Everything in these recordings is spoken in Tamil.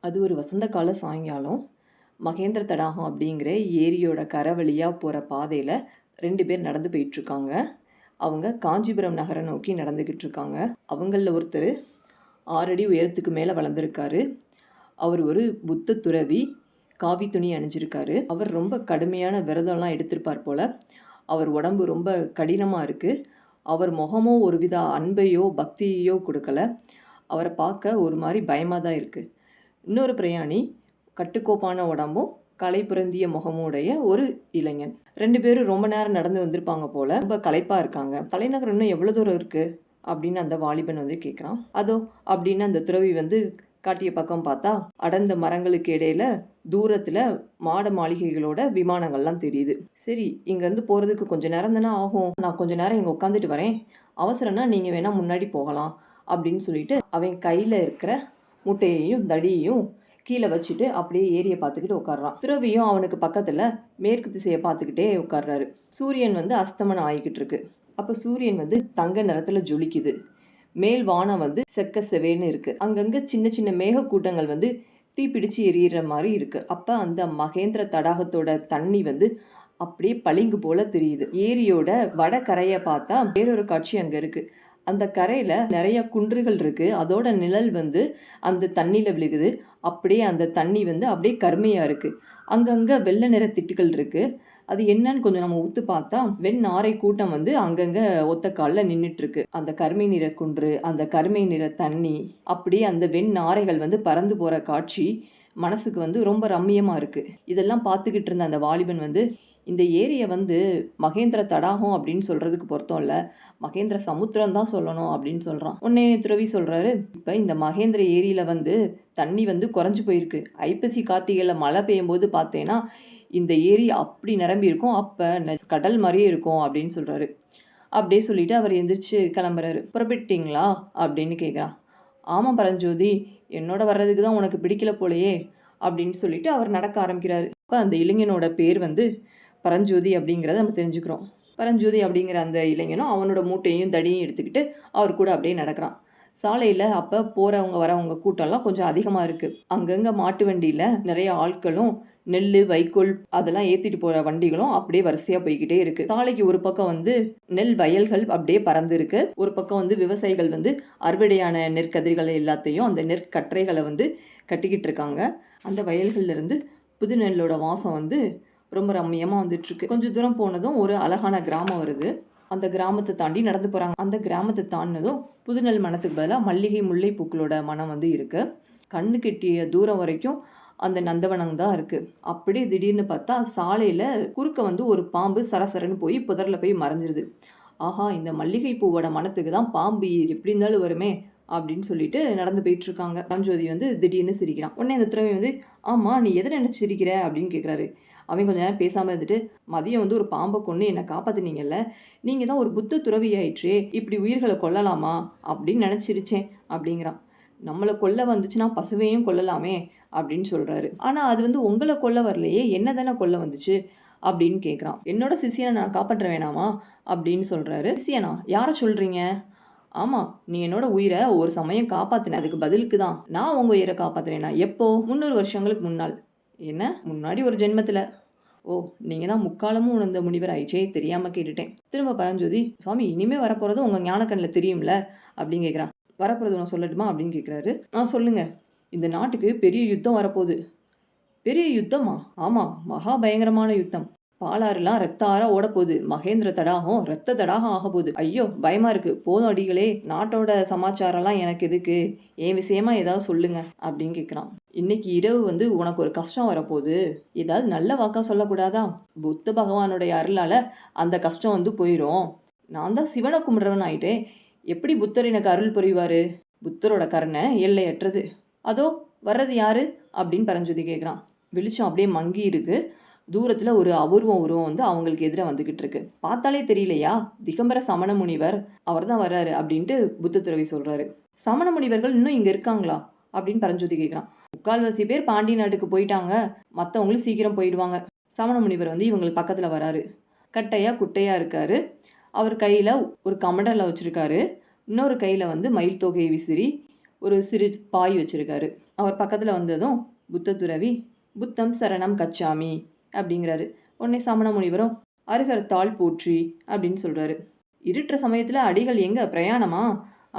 அது ஒரு வசந்த கால சாயங்காலம். மகேந்திர தடாகம் அப்படிங்கிற ஏரியோட கரை வழியா போற பாதையில 2 பேர் நடந்து போயிட்டுருக்காங்க. அவங்க காஞ்சிபுரம் நகர நோக்கி நடந்துகிட்டு இருக்காங்க. அவங்கள்ல ஒருத்தரு 6 அடி உயரத்துக்கு மேல வளர்ந்திருக்காரு. அவர் ஒரு புத்த துறவி. காவி துணி அணிஞ்சிருக்காரு. அவர் ரொம்ப கடுமையான விரதம்லாம் எடுத்திருப்பார் போல. அவர் உடம்பு ரொம்ப கடினமா இருக்கு. அவர் முகமும் ஒருவித அன்பையோ, பக்தியையோ குடுக்கல. அவர பார்க்க ஒரு மாரி பயமா தான் இருக்கு. இன்னொரு பிரயாணி கட்டுக்கோப்பான உடம்பும் கலை பொருந்திய முகமும் உடைய ஒரு இளைஞன். 2 பேரும் ரொம்ப நேரம் நடந்து வந்திருப்பாங்க போல. ரொம்ப களைப்பா இருக்காங்க. தலைநகரம் இன்னும் எவ்வளவு தூரம் இருக்கு அப்படின்னு அந்த வாலிபன் வந்து கேட்குறான். அதோ அப்படின்னு அந்த துறவி வந்து காட்டிய பக்கம் பார்த்தா அடர்ந்த மரங்களுக்கு இடையில தூரத்துல மாட மாளிகைகளோட விமானங்கள்லாம் தெரியுது. சரி, இங்க இருந்து போறதுக்கு கொஞ்ச நேரம் தானே ஆகும். நான் கொஞ்ச நேரம் இங்க உட்காந்துட்டு வரேன். அவசரம்னா நீங்க வேணா முன்னாடி போகலாம் அப்படின்னு சொல்லிட்டு அவன் கையில இருக்கிற முட்டையையும் தடியையும் கீழே வச்சுட்டு அப்படியே ஏரிய பார்த்துக்கிட்டு உட்கார்றான். துறவியும் அவனுக்கு பக்கத்துல மேற்கு திசையை பார்த்துக்கிட்டே உட்கார்றாரு. சூரியன் வந்து அஸ்தமனம் ஆகிக்கிட்டு இருக்கு. அப்ப சூரியன் வந்து தங்க நிறத்துல ஜொலிக்குது. மேல் வானம் வந்து செக்க செவேன்னு இருக்கு. அங்கங்க சின்ன சின்ன மேக கூட்டங்கள் வந்து தீப்பிடிச்சு எரியிற மாதிரி இருக்கு. அப்ப அந்த மகேந்திர தடாகத்தோட தண்ணி வந்து அப்படியே பளிங்கு போல தெரியுது. ஏரியோட வட கரையை பார்த்தா வேறொரு காட்சி அங்க இருக்கு. அந்த கரையில நிறைய குன்றுகள் இருக்கு. அதோட நிழல் வந்து அந்த தண்ணியில விழுகுது. அப்படியே அந்த தண்ணி வந்து அப்படியே கருமையா இருக்கு. அங்கங்க வெள்ளை நிற திட்டுகள் இருக்கு. அது என்னன்னு கொஞ்சம் நம்ம உத்து பார்த்தா வெண் நாரை கூட்டம் வந்து அங்கங்க ஒத்த கால்ல நின்னுட்டு இருக்கு. அந்த கருமை நிற குன்று, அந்த கருமை நிற தண்ணி, அப்படியே அந்த வெண் நாரைகள் வந்து பறந்து போற காட்சி மனசுக்கு வந்து ரொம்ப ரம்மியமா இருக்கு. இதெல்லாம் பார்த்துக்கிட்டு இருந்த அந்த வாலிபன் வந்து இந்த ஏரிய வந்து மகேந்திர தடாகம் அப்படின்னு சொல்றதுக்கு பொருத்தம் இல்ல. மகேந்திர சமுத்திரம் தான் சொல்லணும் அப்படின்னு சொல்றான். உடனே துறவி சொல்றாரு, இப்ப இந்த மகேந்திர ஏரியில வந்து தண்ணி வந்து குறைஞ்சு போயிருக்கு. ஐப்பசி கார்த்திகையில மழை பெய்யும் போது பார்த்தேன்னா இந்த ஏரி அப்படி நிரம்பி இருக்கும். அப்ப கடல் மாதிரியே இருக்கும் அப்படின்னு சொல்றாரு. அப்படியே சொல்லிட்டு அவர் எந்திரிச்சு கிளம்புறாரு. புறப்பட்டீங்களா அப்படின்னு கேட்குறான். ஆமா பரஞ்சோதி, என்னோட வர்றதுக்கு தான் உனக்கு பிடிக்கல போலயே அப்படின்னு சொல்லிட்டு அவர் நடக்க ஆரம்பிக்கிறாரு. அப்ப அந்த இளைஞனோட பேர் வந்து பரஞ்சோதி அப்படிங்கிறத நம்ம தெரிஞ்சுக்கிறோம். பரஞ்சோதி அப்படிங்கிற அந்த இளைஞனும் அவனோட மூட்டையும் தடியும் எடுத்துக்கிட்டு அவர் கூட அப்படியே நடக்கிறான். சாலையில அப்ப போறவங்க வரவங்க கூட்டம்லாம் கொஞ்சம் அதிகமா இருக்கு. அங்கங்க மாட்டு வண்டியில நிறைய ஆட்களும் நெல்லு, வைக்கோல் அதெல்லாம் ஏத்திட்டு போற வண்டிகளும் அப்படியே வரிசையா போய்க்கிட்டே இருக்கு. சாலைக்கு ஒரு பக்கம் வந்து நெல் வயல்கள் அப்படியே பறந்து இருக்கு. ஒரு பக்கம் வந்து விவசாயிகள் வந்து அறுவடையான நெற்கதிர்கள் எல்லாத்தையும் அந்த நெற்கற்றைகளை வந்து கட்டிக்கிட்டு இருக்காங்க. அந்த வயல்கள்ல இருந்து புது நெல்லோட வாசம் வந்து ரொம்ப ரம்மியமா வந்துட்டு இருக்கு. கொஞ்சம் தூரம் போனதும் ஒரு அழகான கிராமம் வருது. அந்த கிராமத்தை தாண்டி நடந்து போறாங்க. அந்த கிராமத்தை தாண்டினதும் புது நெல் மணத்துக்கு பதிலா மல்லிகை, முல்லை பூக்களோட மனம் வந்து இருக்கு. கண்ணு கெட்டிய தூரம் வரைக்கும் அந்த நந்தவனம் தான் இருக்கு. அப்படியே திடீர்னு பார்த்தா சாலையில குறுக்க வந்து ஒரு பாம்பு சரசரன்னு போய் புதர்ல போய் மறைஞ்சிருது. ஆஹா! இந்த மல்லிகை பூவோட மணத்துக்கு தான் பாம்பு எப்படி இருந்தாலும் வருமே அப்படின்னு சொல்லிட்டு நடந்து போயிட்டு இருக்காங்க. பரஞ்சோதி வந்து திடீர்னு சிரிக்கிறான். உடனே அந்த துறவி வந்து, ஆமா நீ எதை நினைச்சு சிரிக்கிற அப்படின்னு கேட்குறாரு. அவன் கொஞ்ச நேரம் பேசாம இருந்துட்டு, மதியம் வந்து ஒரு பாம்பை கொன்னு என்னை காப்பாத்துனீங்கல்ல, நீங்க தான் ஒரு புத்த துறவி ஆயிற்றே, இப்படி உயிர்களை கொல்லலாமா அப்படின்னு நினைச்சு சிரிச்சேன் அப்படிங்கிறான். நம்மளை கொல்ல வந்துச்சுன்னா பசுவையும் கொல்லலாமே அப்படின்னு சொல்றாரு. ஆனா அது வந்து உங்களை கொல்ல வரலையே, என்ன தானே கொல்ல வந்துச்சு அப்படின்னு கேட்குறான். என்னோட சிஷியனை நான் காப்பாற்ற வேணாமா அப்படின்னு சொல்றாரு. சிஷியனா? யாரை சொல்றீங்க? ஆமா, நீ என்னோட உயிரை ஒரு சமயம் காப்பாத்தின. அதுக்கு பதிலுக்கு தான் நான் உங்க உயிரை காப்பாத்துறேனா? எப்போ? 300 வருஷங்களுக்கு முன்னால். என்ன? முன்னாடி ஒரு ஜென்மத்துல. ஓ! நீங்க தான் முக்காலமும் உணர்ந்த முனிவர் ஆயிற்றே, தெரியாம கேட்டுட்டேன். திரும்ப பரஞ்சோதி, சுவாமி இனிமே வரப்போறது உங்க ஞானக்கண்ணுல தெரியும்ல அப்படின்னு கேட்குறான். வரப்போறது நான் சொல்லட்டுமா அப்படின்னு கேட்குறாரு. சொல்லுங்க. இந்த நாட்டுக்கு பெரிய யுத்தம் வரப்போகுது. பெரிய யுத்தமா? ஆமா, மகா பயங்கரமான யுத்தம். பாலாறுலாம் ரத்த ஆறா ஓடப்போகுது. மகேந்திர தடாகம் ரத்த தடாகம் ஆகப்போகுது. ஐயோ! பயமா இருக்கு. போதும் அடிகளே, நாட்டோட சமாச்சாரம்லாம் எனக்கு எதுக்கு? என் விஷயமா ஏதாவது சொல்லுங்க அப்படின்னு கேட்குறான். இன்னைக்கு இரவு வந்து உனக்கு ஒரு கஷ்டம் வரப்போகுது. ஏதாவது நல்ல வாக்கா சொல்லக்கூடாதா? புத்த பகவானுடைய அருளால அந்த கஷ்டம் வந்து போயிரும். நான் தான் சிவனை கும்பிடுறவன் ஆயிட்டேன். எப்படி புத்தர் எனக்கு அருள் புரிவாரு? புத்தரோட கருணை எல்லையற்றது. அதோ வர்றது யாரு அப்படின்னு பரஞ்சோதி கேட்குறான். வெளிச்சம் அப்படியே மங்கி இருக்கு. தூரத்துல ஒரு அபூர்வ உருவம் வந்து அவங்களுக்கு எதிர வந்துகிட்டு இருக்கு. பார்த்தாலே தெரியலையா? திகம்பர சமண முனிவர் அவர் தான் வர்றாரு அப்படின்ட்டு புத்த துறவி சொல்றாரு. சமண முனிவர்கள் இன்னும் இங்க இருக்காங்களா அப்படின்னு பரஞ்சோதி கேட்குறான். 3/4 பேர் பாண்டி நாட்டுக்கு போயிட்டாங்க. மத்தவங்களும் சீக்கிரம் போயிடுவாங்க. சமண முனிவர் வந்து இவங்களுக்கு பக்கத்துல வராரு. கட்டையா குட்டையா இருக்காரு. அவர் கையில ஒரு கமண்டலம் வச்சிருக்காரு. இன்னொரு கையில வந்து மயில் தொகையை விசிறி ஒரு சிறு பாய் வச்சிருக்காரு. அவர் பக்கத்துல வந்ததும் புத்த துறவி புத்தம் சரணம் கச்சாமி அப்படிங்கிறாரு. உடனே சமண முனிவரும் அருகர் தாள் போற்றி அப்படின்னு சொல்றாரு. இருட்டுற சமயத்துல அடிகள் எங்க பிரயாணமா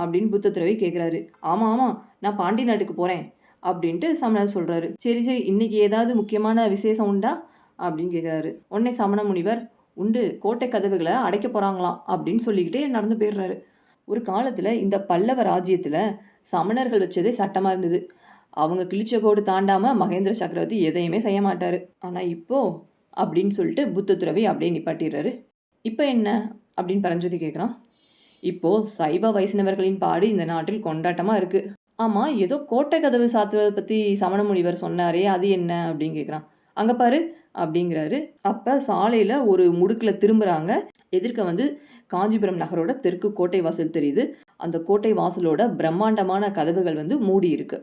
அப்படின்னு புத்த துறவி கேட்குறாரு. ஆமா ஆமா, நான் பாண்டி நாட்டுக்கு போறேன் அப்படின்ட்டு சமணர் சொல்றாரு. சரி சரி, இன்னைக்கு ஏதாவது முக்கியமான விசேஷம் உண்டா அப்படின்னு கேட்குறாரு. உடனே சமண முனிவர் உண்டு, கோட்டை கதவுகளை அடைக்க போறாங்களாம் அப்படின்னு சொல்லிக்கிட்டே நடந்து போயிடுறாரு. ஒரு காலத்துல இந்த பல்லவ ராஜ்யத்துல சமணர்கள் வச்சதே சட்டமா இருந்தது. அவங்க கிழிச்ச கோடு தாண்டாம மகேந்திர சக்கரவர்த்தி எதையுமே செய்ய மாட்டாரு. ஆனா இப்போ அப்படின்னு சொல்லிட்டு புத்த துறவி அப்படியே நிப்பாட்டிடுறாரு. இப்ப என்ன அப்படின்னு பரஞ்சோதி கேட்குறான். இப்போ சைவ வைஷ்ணவர்களின் பாடு இந்த நாட்டில் கொண்டாட்டமா இருக்கு. ஆமா, ஏதோ கோட்டை கதவு சாத்துறத பத்தி சமண முனிவர் சொன்னாரே, அது என்ன அப்படின்னு கேட்குறான். அங்க பாரு அப்படிங்கிறாரு. அப்ப சாலையில ஒரு முடுக்குல திரும்புறாங்க. எதிர்க்க வந்து காஞ்சிபுரம் நகரோட தெற்கு கோட்டை வாசல் தெரியுது. அந்த கோட்டை வாசலோட பிரம்மாண்டமான கதவுகள் வந்து மூடி இருக்கு.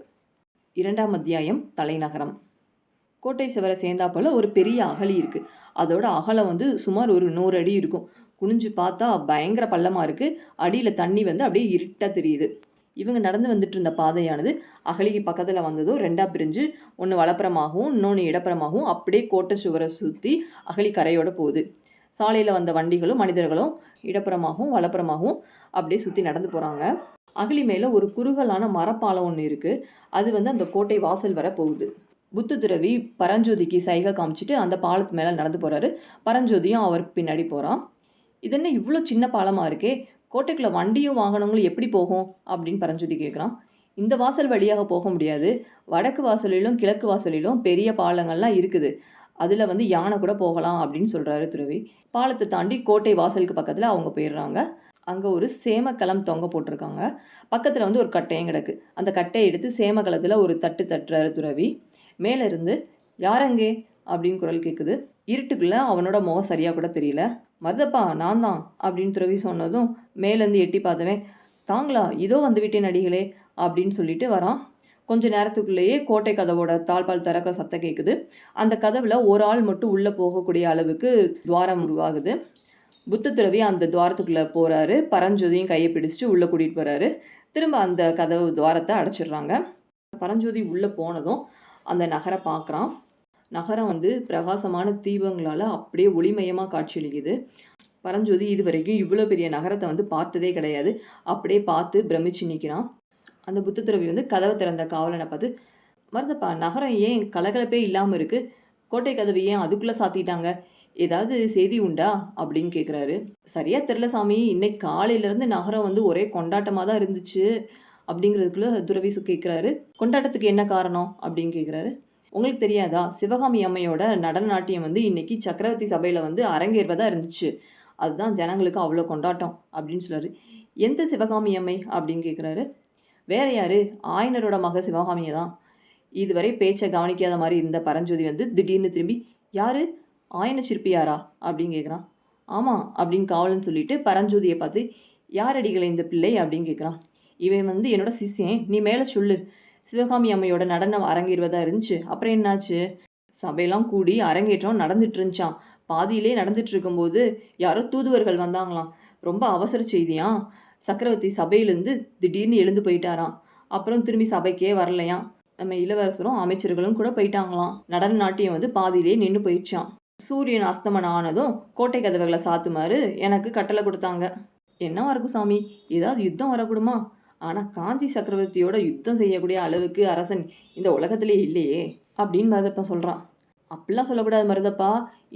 2ஆம் அத்தியாயம் தலைநகரம். கோட்டை சுவரை சேர்ந்தாப்புல ஒரு பெரிய அகழி இருக்கு. அதோட அகலம் வந்து சுமார் ஒரு 100 அடி இருக்கும். குனிஞ்சு பார்த்தா பயங்கர பள்ளமா இருக்கு. அடியில தண்ணி வந்து அப்படியே இருட்டா தெரியுது. இவங்க நடந்து வந்துட்டு இருந்த பாதையானது அகழிக்கு பக்கத்துல வந்ததும் 2ஆ பிரிஞ்சு, ஒண்ணு வலப்புறமாகவும் இன்னொன்னு இடப்புறமாகவும் அப்படியே கோட்டை சுவரை சுத்தி அகழி கரையோட போகுது. சாலையில வந்த வண்டிகளும் மனிதர்களும் இடப்புறமாகவும் வலப்புறமாகவும் அப்படியே சுத்தி நடந்து போறாங்க. அகழி மேல ஒரு குறுகலான மரப்பாலம் ஒண்ணு இருக்கு. அது வந்து அந்த கோட்டை வாசல் வரை போகுது. புத்த துறவி பரஞ்சோதிக்கு சைகை காமிச்சிட்டு அந்த பாலத்து மேல நடந்து போறாரு. பரஞ்சோதியும் அவர் பின்னாடி போறான். இது என்ன இவ்ளோ சின்ன பாலமா இருக்கே, கோட்டைக்குள்ள வண்டியும் வாகனங்களும் எப்படி போகும் அப்படின்னு பரஞ்சோதி கேட்குறான். இந்த வாசல் வழியாக போக முடியாது. வடக்கு வாசலிலும் கிழக்கு வாசலிலும் பெரிய பாலங்கள்லாம் இருக்குது. அதுல வந்து யானை கூட போகலாம் அப்படின்னு சொல்றாரு துறவி. பாலத்தை தாண்டி கோட்டை வாசலுக்கு பக்கத்துல அவங்க போயிடுறாங்க. அங்க ஒரு சேமக்கலம் தொங்க போட்டிருக்காங்க. பக்கத்துல வந்து ஒரு கட்டையும் கிடக்கு. அந்த கட்டையை எடுத்து சேமக்கலத்துல ஒரு தட்டு தட்டுறாரு துறவி. மேல இருந்து யாரங்கே அப்படின்னு குரல் கேட்குது. இருட்டுக்குள்ள அவனோட முகம் சரியா கூட தெரியல. மருதப்பா நான் தான் அப்படின்னு துறவி சொன்னதும் மேலேருந்து எட்டி பார்த்தவன், தாங்களா இதோ வந்து விட்டேன் அடிகளே அப்படின்னு சொல்லிட்டு வரான். கொஞ்ச நேரத்துக்குள்ளேயே கோட்டை கதவோட தாழ்பால் திறக்க சத்தம் கேட்குது. அந்த கதவுல ஒரு ஆள் மட்டும் உள்ள போகக்கூடிய அளவுக்கு துவாரம் உருவாகுது. புத்த துறவி அந்த துவாரத்துக்குள்ள போறாரு. பரஞ்சோதியும் கையை பிடிச்சிட்டு உள்ள கூட்டிட்டு போறாரு. திரும்ப அந்த கதவு துவாரத்தை அடைச்சிடுறாங்க. பரஞ்சோதி உள்ள போனதும் அந்த நகரை பார்க்குறான். நகரம் வந்து பிரகாசமான தீபங்களால அப்படியே ஒளிமயமா காட்சியளிக்குது. பரஞ்சோதி இதுவரைக்கும் இவ்வளோ பெரிய நகரத்தை வந்து பார்த்ததே கிடையாது. அப்படியே பார்த்து பிரமிச்சு நிற்கிறான். அந்த புத்த துறவி வந்து கதவை திறந்த காவலனை பார்த்து, மருதப்பா நகரம் ஏன் கலகலப்பே இல்லாம இருக்கு? கோட்டை கதவு ஏன் அதுக்குள்ள சாத்திட்டாங்க? ஏதாவது செய்தி உண்டா அப்படின்னு கேட்குறாரு. சரியா தெரியல சாமி, இன்னைக்கு காலையில இருந்து நகரம் வந்து ஒரே கொண்டாட்டமா தான் இருந்துச்சு அப்படிங்கிறதுக்குள்ள துறவி கேட்குறாரு. கொண்டாட்டத்துக்கு என்ன காரணம் அப்படின்னு கேட்குறாரு. உங்களுக்கு தெரியாதா, சிவகாமி அம்மையோட நடன நாட்டியம் வந்து இன்னைக்கு சக்கரவர்த்தி சபையில வந்து அரங்கேறுவதா இருந்துச்சு. அதுதான் ஜனங்களுக்கு அவ்வளோ கொண்டாட்டம் அப்படின்னு சொல்றாரு. எந்த சிவகாமி அம்மை அப்படின்னு கேட்குறாரு. வேற யாரு, ஆயனரோட மக சிவகாமியை தான். இதுவரை பேச்சை கவனிக்காத மாதிரி இருந்த பரஞ்சோதி வந்து திடீர்னு திரும்பி, யாரு, ஆயன சிற்பியாரா அப்படின்னு கேட்குறான். ஆமா அப்படின்னு காவலன் சொல்லிட்டு பரஞ்சோதியை பார்த்து, யார் அடிகளை இந்த பிள்ளை அப்படின்னு கேட்குறான். இவன் வந்து என்னோட சிஷ்யன், நீ மேலே சொல்லு. சிவகாமி அம்மையோட நடனம் அரங்கேறுவதா இருந்துச்சு. அப்புறம் என்னாச்சு? சபையெல்லாம் கூடி அரங்கேற்றம் நடந்துட்டு இருந்துச்சாம். பாதியிலே நடந்துட்டு இருக்கும்போது யாரோ தூதுவர்கள் வந்தாங்களாம். ரொம்ப அவசர செய்தியாம். சக்கரவர்த்தி சபையிலேருந்து திடீர்னு எழுந்து போயிட்டாராம். அப்புறம் திரும்பி சபைக்கே வரலையாம். நம்ம இளவரசரும் அமைச்சர்களும் கூட போயிட்டாங்களாம். நடன நாட்டியம் வந்து பாதியிலே நின்று போயிடுச்சாம். சூரியன் அஸ்தமனம் ஆனதும் கோட்டை கதவுகளை சாத்துமாறு எனக்கு கட்டளை கொடுத்தாங்க. என்னவா இருக்கும் சாமி, ஏதாவது யுத்தம் வரக்கூடுமா? ஆனா காஞ்சி சக்கரவர்த்தியோட யுத்தம் செய்யக்கூடிய அளவுக்கு அரசன் இந்த உலகத்திலே இல்லையே அப்படின்னு மருதப்பன் சொல்றான். அப்படிலாம் சொல்லக்கூடாது மருதப்பா.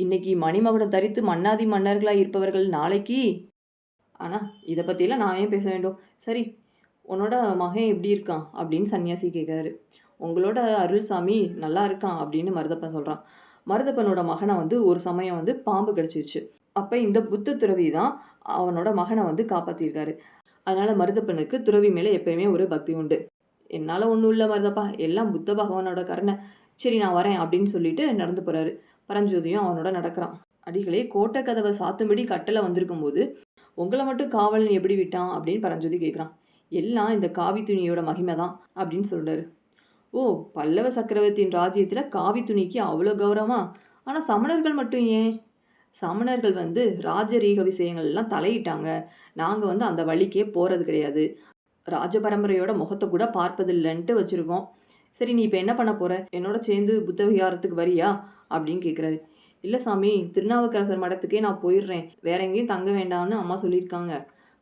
இன்னைக்கு மணிமகுடம் தரித்து மன்னாதி மன்னர்களா இருப்பவர்கள் நாளைக்கு. ஆனா இதை பத்தியெல்லாம் நான் ஏன் பேச வேண்டும்? சரி, உன்னோட மகன் எப்படி இருக்கான் அப்படின்னு சன்னியாசி கேட்கிறாரு. உங்களோட அருள் சாமி நல்லா இருக்கான் அப்படின்னு மருதப்பன் சொல்றான். மருதப்பனோட மகனை வந்து ஒரு சமயம் வந்து பாம்பு கடிச்சிருச்சு. அப்ப இந்த புத்த துறவி தான் அவனோட மகனை வந்து காப்பாத்திருக்காரு. அதனால மருதப்பனுக்கு துறவி மேல எப்பயுமே ஒரு பக்தி உண்டு. என்னால ஒண்ணும் இல்ல மருதப்பா, எல்லாம் புத்த பகவானோட கருணை. சரி நான் வரேன் அப்படின்னு சொல்லிட்டு நடந்து போறாரு. பரஞ்சோதியும் அவனோட நடக்கிறான். அடிகளே, கோட்டை கதவை சாத்தும்படி கட்டளை வந்திருக்கும் போது உங்களை மட்டும் காவலன் எப்படி விட்டான் அப்படின்னு பரஞ்சோதி கேட்குறான். எல்லாம் இந்த காவி துணியோட மகிமை தான் அப்படின்னு சொல்றாரு. ஓ, பல்லவ சக்கரவர்த்தியின் ராஜ்யத்துல காவி துணிக்கு அவ்வளோ கௌரவமா? ஆனா சமணர்கள் மட்டும் ஏன்? சமணர்கள் வந்து ராஜரீக விஷயங்கள் எல்லாம் தலையிட்டாங்க. நாங்க வந்து அந்த வழிக்கே போறது கிடையாது. ராஜ பரம்பரையோட முகத்த கூட பார்ப்பதில்லன்ட்டு வச்சிருக்கோம். சரி நீ இப்ப என்ன பண்ண போற? என்னோட சேர்ந்து புத்த விஹாரத்துக்கு வரியா? அப்படின்னு கேட்குறாரு. இல்ல சாமி, திருநாவுக்கரசர் மடத்துக்கே நான் போயிடுறேன். வேற எங்கேயும் தங்க வேண்டாம்னு அம்மா சொல்லியிருக்காங்க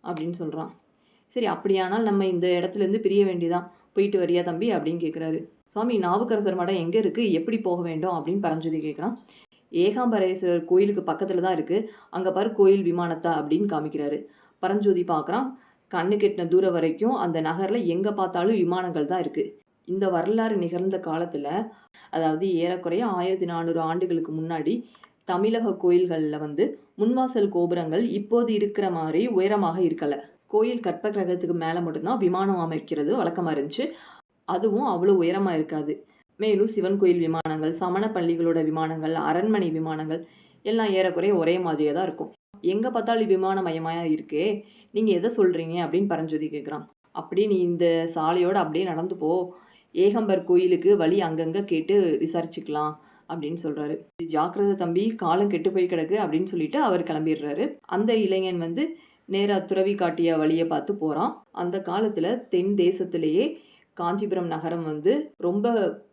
அப்படின்னு சொல்றான். சரி அப்படியானால் நம்ம இந்த இடத்துலேருந்து பிரிய வேண்டியதான். போயிட்டு வரியா தம்பி? அப்படின்னு கேட்குறாரு. சுவாமி, நாவுக்கரசர் மடம் எங்கே இருக்கு? எப்படி போக வேண்டும்? அப்படின்னு பரஞ்சோதி கேட்குறான். ஏகாம்பரேஸ்வரர் கோயிலுக்கு பக்கத்துல தான் இருக்கு. அங்க பாரு கோயில் விமானத்தா அப்படின்னு காமிக்கிறாரு. பரஞ்சோதி பார்க்குறான். கண்ணு கெட்டின தூரம் வரைக்கும் அந்த நகர்ல எங்க பார்த்தாலும் விமானங்கள் தான் இருக்கு. இந்த வரலாறு நிகழ்ந்த காலத்துல, அதாவது ஏறக்குறைய 1400 ஆண்டுகளுக்கு முன்னாடி தமிழக கோயில்கள்ல வந்து முன்வாசல் கோபுரங்கள் இப்போது இருக்கிற மாதிரி உயரமாக இருக்கல. கோயில் கற்ப கிரகத்துக்கு மேல மட்டும்தான் விமானம் அமைக்கிறது வழக்கமா இருந்துச்சு. அதுவும் அவ்வளோ உயரமா இருக்காது. மேலும் சிவன் கோயில் விமானங்கள், சமண பள்ளிகளோட விமானங்கள், அரண்மனை விமானங்கள் எல்லாம் ஏறக்குறைய ஒரே மாதிரியே தான் இருக்கும். எங்க பார்த்தாலும் விமான மயமாயா இருக்கே, நீங்க எதை சொல்றீங்க? அப்படின்னு பரஞ்சோதி கேட்குறான். அப்படியே நீ இந்த சாலையோட அப்படியே நடந்து போ. ஏகம்பர் கோயிலுக்கு வழி அங்கங்க கேட்டு விசாரிச்சுக்கலாம் அப்படின்னு சொல்றாரு. ஜாக்கிரதை தம்பி, காலம் கெட்டு போய் கிடக்கு அப்படின்னு சொல்லிட்டு அவர் கிளம்பிடுறாரு. அந்த இளைஞன் வந்து நேரா துறவி காட்டிய வழியை பார்த்து போறான். அந்த காலத்துல தென் தேசத்திலேயே காஞ்சிபுரம் நகரம் வந்து ரொம்ப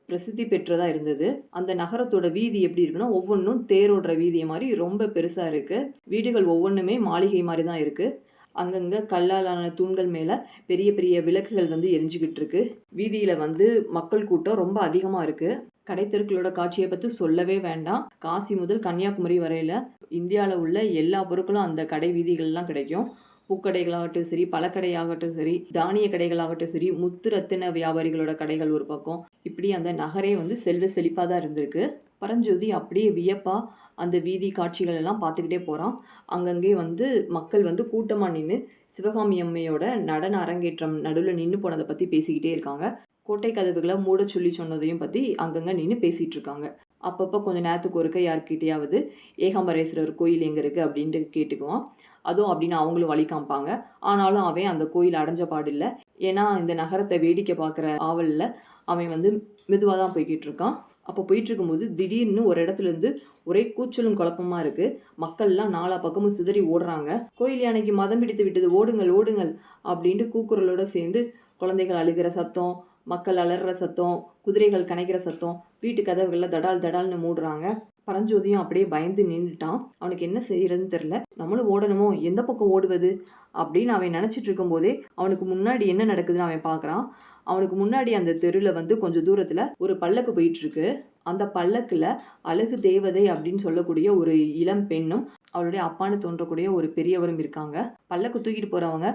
பிரசித்தி பெற்றதா இருந்தது. அந்த நகரத்தோட வீதி எப்படி இருக்குன்னா, ஒவ்வொன்றும் தேரோடுற வீதியை மாதிரி ரொம்ப பெருசா இருக்கு. வீடுகள் ஒவ்வொன்றுமே மாளிகை மாதிரி தான் இருக்கு. அங்கங்க கல்லாலான தூண்கள் மேல பெரிய பெரிய விளக்குகள் வந்து எரிஞ்சுக்கிட்டு இருக்கு. வீதியில வந்து மக்கள் கூட்டம் ரொம்ப அதிகமா இருக்கு. கடைத்தெருக்களோட காட்சியை பத்தி சொல்லவே வேண்டாம். காசி முதல் கன்னியாகுமரி வரையில இந்தியாவில் உள்ள எல்லா பொருட்களும் அந்த கடை வீதிகள்லாம் கிடைக்கும். பூக்கடைகளாகட்டும் சரி, பழக்கடையாகட்டும் சரி, தானிய கடைகளாகட்டும் சரி, முத்து ரத்தின வியாபாரிகளோட கடைகள் ஒரு பக்கம், இப்படி அந்த நகரே வந்து செல்வ செழிப்பாக தான் இருந்திருக்கு. பரஞ்சோதி அப்படியே வியப்பா அந்த வீதி காட்சிகள் எல்லாம் பார்த்துக்கிட்டே போறான். அங்கங்கே வந்து மக்கள் வந்து கூட்டமா நின்று சிவகாமி அம்மையோட நடன அரங்கேற்றம் நடுவில் நின்று போனதை பத்தி பேசிக்கிட்டே இருக்காங்க. கோட்டை கதவுகளை மூட சொல்லி சொன்னதையும் பத்தி அங்கங்க நின்று பேசிட்டு இருக்காங்க. அப்பப்போ கொஞ்ச நேரத்துக்கு ஒருக்க யார்கிட்டயாவது ஏகாம்பரேஸ்வரர் கோயில் எங்க இருக்கு அப்படின்ட்டு கேட்டுக்குவான். அதுவும் அப்படின்னு அவங்களும் வழி காமிப்பாங்க. ஆனாலும் அவன் அந்த கோயில் அடைஞ்ச பாடில்ல. ஏன்னா இந்த நகரத்தை வேடிக்கை பார்க்குற ஆவல்ல அவன் வந்து மெதுவாக தான் போய்கிட்டு இருக்கான். அப்போ போயிட்டு இருக்கும்போது திடீர்னு ஒரு இடத்துல இருந்து ஒரே கூச்சலும் குழப்பமா இருக்கு. மக்கள்லாம் நாலா பக்கமும் சிதறி ஓடுறாங்க. கோயில் யானைக்கு மதம் பிடித்து விட்டது, ஓடுங்கள் ஓடுங்கள் அப்படின்ட்டு கூக்குரலோட சேர்ந்து குழந்தைகள் அழுகிற சத்தம், மக்கள் அலறுற சத்தம், குதிரைகள் கனைக்கிற சத்தம், வீட்டு கதவுகளில் தடால் தடால்னு மூடுறாங்க. பரஞ்சோதியும் அப்படியே பயந்து நின்றுட்டான். அவனுக்கு என்ன செய்யறதுன்னு தெரியல. நம்மளும் ஓடணுமோ, எந்த பக்கம் ஓடுவது அப்படின்னு அவன் நினைச்சிட்டு இருக்கும் போதே அவனுக்கு முன்னாடி என்ன நடக்குதுன்னு அவன் பார்க்குறான். அவனுக்கு முன்னாடி அந்த தெருவில் வந்து கொஞ்சம் தூரத்துல ஒரு பல்லக்கு போயிட்டு இருக்கு. அந்த பல்லக்குல அழகு தேவதை அப்படின்னு சொல்லக்கூடிய ஒரு இளம் பெண்ணும் அவளுடைய அப்பான்னு தோன்றக்கூடிய ஒரு பெரியவரும் இருக்காங்க. பல்லக்கு தூக்கிட்டு போறவங்க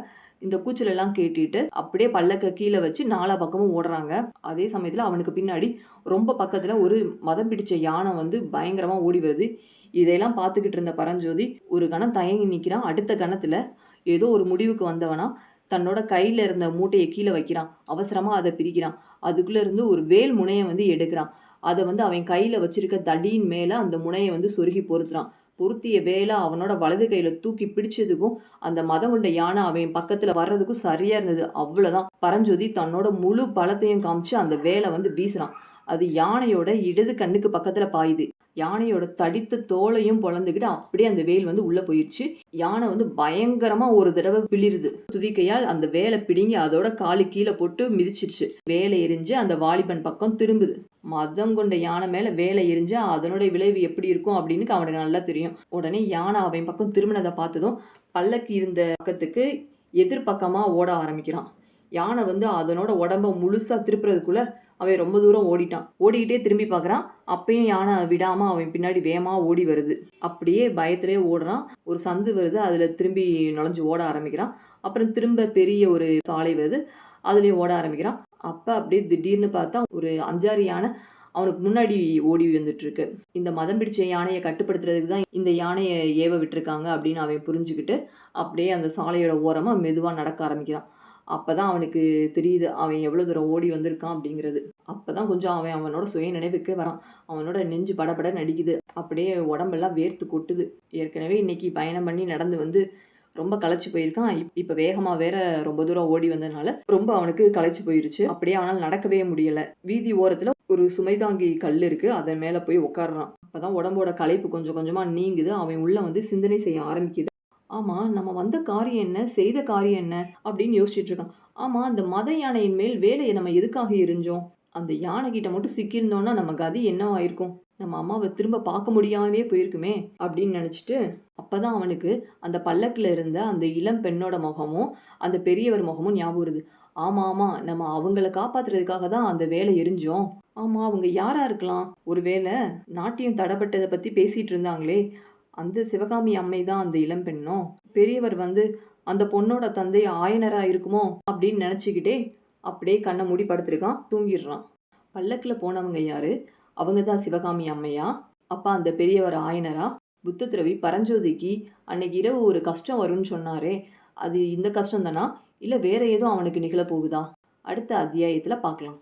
இந்த கூச்சல் எல்லாம் கேட்டுட்டு அப்படியே பல்லக்க கீழே வச்சு நாலா பக்கமும் ஓடுறாங்க. அதே சமயத்துல அவனுக்கு பின்னாடி ரொம்ப பக்கத்துல ஒரு மதம் பிடிச்ச யானை வந்து பயங்கரமா ஓடி வருது. இதையெல்லாம் பார்த்துக்கிட்டு இருந்த பரஞ்சோதி ஒரு கணம் தயங்கி நிற்கிறான். அடுத்த கணத்துல ஏதோ ஒரு முடிவுக்கு வந்தவனா தன்னோட கையில இருந்த மூட்டையை கீழே வைக்கிறான். அவசரமா அதை பிரிக்கிறான். அதுக்குள்ள இருந்து ஒரு வேல் முனையை வந்து எடுக்கிறான். அதை வந்து அவன் கையில வச்சிருக்க தடியின் மேல அந்த முனையை வந்து சொருகி பொருத்துறான். பொருத்திய வேலை அவனோட வலது கையில தூக்கி பிடிச்சதுக்கும் அந்த மதம் கொண்ட யானை அவன் பக்கத்துல வர்றதுக்கும் சரியா இருந்தது. அவ்வளவுதான். பரஞ்சோதி தன்னோட முழு பலத்தையும் காமிச்சு அந்த வேலை வந்து வீசுறான். அது யானையோட இடது கண்ணுக்கு பக்கத்துல பாயுது. யானையோட தடித்த தோலையும் பொளந்துக்கிட்டு அப்படியே அந்த வேல் வந்து உள்ள போயிடுச்சு. யானை வந்து பயங்கரமா ஒரு தடவை பிளிருது. துதிக்கையால் அந்த வேலை பிடுங்கி அதோட காலு கீழே போட்டு மிதிச்சிருச்சு. வேலை எரிஞ்சு அந்த வாலிபன் பக்கம் திரும்புது. மதம் கொண்ட யானை மேல வேலை எரிஞ்சு அதனுடைய விளைவு எப்படி இருக்கும் அப்படின்னு அவனுக்கு நல்லா தெரியும். உடனே யானை அவன் பக்கம் திரும்பினதை பார்த்ததும் பல்லக்கு இருந்த பக்கத்துக்கு எதிர்பக்கமா ஓட ஆரம்பிக்கிறான். யானை வந்து அதனோட உடம்ப முழுசா திருப்புறதுக்குள்ள அவன் ரொம்ப தூரம் ஓடிட்டான். ஓடிக்கிட்டே திரும்பி பார்க்குறான். அப்பயும் யானை விடாம அவன் பின்னாடி வேகமா ஓடி வருது. அப்படியே பயத்திலே ஓடுறான். ஒரு சந்து வருது, அதுல திரும்பி நுழைஞ்சு ஓட ஆரம்பிக்கிறான். அப்புறம் திரும்ப பெரிய ஒரு சாலை வருது, அதுலயே ஓட ஆரம்பிக்கிறான். அப்ப அப்படியே திடீர்னு பார்த்தா ஒரு 5, 6 யானை அவனுக்கு முன்னாடி ஓடி வந்துட்டு இருக்கு. இந்த மதம் பிடிச்ச யானையை கட்டுப்படுத்துறதுக்கு தான் இந்த யானையை ஏவ விட்டுருக்காங்க அப்படின்னு அவன் புரிஞ்சுக்கிட்டு அப்படியே அந்த சாலையோட ஓரமா மெதுவா நடக்க ஆரம்பிக்கிறான். அப்பதான் அவனுக்கு தெரியுது அவன் எவ்வளவு தூரம் ஓடி வந்திருக்கான் அப்படிங்கிறது. அப்பதான் கொஞ்சம் அவன் அவனோட சுய நினைவுக்கே வரான். அவனோட நெஞ்சு படபட நடிக்குது. அப்படியே உடம்பெல்லாம் வேர்த்து கொட்டுது. ஏற்கனவே இன்னைக்கு பயணம் பண்ணி நடந்து வந்து ரொம்ப களைச்சு போயிருக்கான். இப்ப வேகமா வேற ரொம்ப தூரம் ஓடி வந்ததுனால ரொம்ப அவனுக்கு களைச்சு போயிருச்சு. அப்படியே அவனால் நடக்கவே முடியல. வீதி ஓரத்துல ஒரு சுமைதாங்கி கல் இருக்கு. அதன் மேல போய் உட்கார்றான். அப்பதான் உடம்போட களைப்பு கொஞ்சம் கொஞ்சமா நீங்குது. அவன் உள்ள வந்து சிந்தனை செய்ய ஆரம்பிக்குது. ஆமா, நம்ம வந்த காரியம் என்ன, செய்த காரியம் என்ன அப்படின்னு யோசிச்சுட்டு இருக்கான். ஆமா, அந்த மத யானையின் மேல் வேலைய நம்ம எதுக்காக எறிஞ்சோம்? அந்த யானை கிட்ட மட்டும் சிக்கியிருந்தோம்னா, நம்ம கதி என்னவாயிருக்கும்? நம்ம அம்மாவ திரும்ப பார்க்க முடியாமயே போயிருக்குமே! அப்படின்னு நெனச்சுட்டு, அப்பதான் அவனுக்கு அந்த பல்லக்குல இருந்த அந்த இளம் பெண்ணோட முகமும், அந்த பெரியவர் முகமும் ஞாபகம் வருது. ஆமா, ஆமா. நம்ம அவங்கள காப்பாத்துறதுக்காக தான் அந்த வேல எறிஞ்சோம். ஆமா, அவங்க யாரா இருக்கலாம்? ஒருவேள நாட்டியம் தடபட்டத பத்தி பேசிட்டு இருந்தாங்களே! அந்த சிவகாமி அம்மை தான் அந்த இளம் பெண்ணோ? பெரியவர் வந்து அந்த பொண்ணோட தந்தை ஆயனரா இருக்குமோ? அப்படின்னு நெனச்சுக்கிட்டே, அப்படியே கண்ண மூடி படுத்திருக்கான். தூங்கிர்றான். பல்லக்குல போனவங்க யாரு? அவங்க தான் சிவகாமி அம்மையா? அப்ப அந்த பெரியவர் ஆயனரா? புத்த துறவி பரஞ்சோதிக்கு அன்னைக்கு இரவு ஒரு கஷ்டம் வரும்னு சொன்னாரே, அது இந்த கஷ்டம் தானா? இல்ல வேற ஏதோ அவனுக்கு நிகழப் போகுதா? அடுத்த அத்தியாயத்துல பார்க்கலாம்.